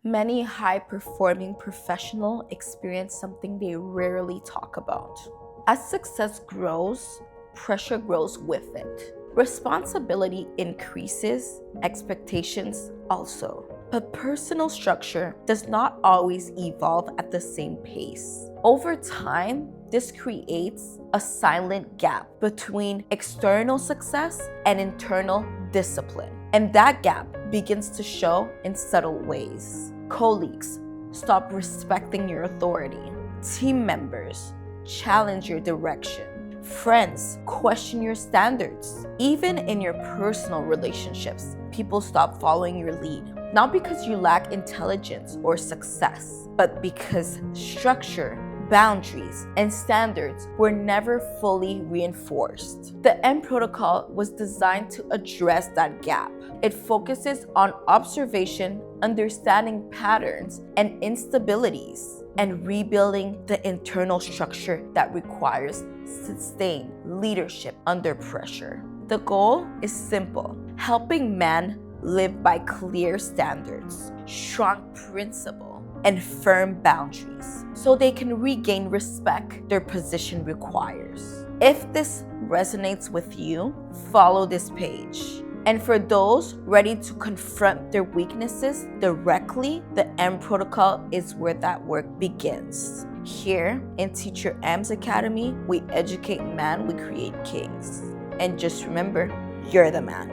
Many high-performing professionals experience something they rarely talk about. As success grows, pressure grows with it. Responsibility increases, expectations also. But personal structure does not always evolve at the same pace. Over time, this creates a silent gap between external success and internal discipline. And that gap begins to show in subtle ways. Colleagues stop respecting your authority. Team members challenge your direction. Friends question your standards. Even in your personal relationships, people stop following your lead. Not because you lack intelligence or success, but because structure, boundaries, and standards were never fully reinforced. The M Protocol was designed to address that gap. It focuses on observation, understanding patterns and instabilities, and rebuilding the internal structure that requires sustained leadership under pressure. The goal is simple: helping men live by clear standards, strong principles, and firm boundaries so they can regain respect their position requires. If this resonates with you, follow this page. And for those ready to confront their weaknesses directly, the M Protocol is where that work begins. Here in Teacher M's Academy, we educate men, we create kings. And just remember, you're the man.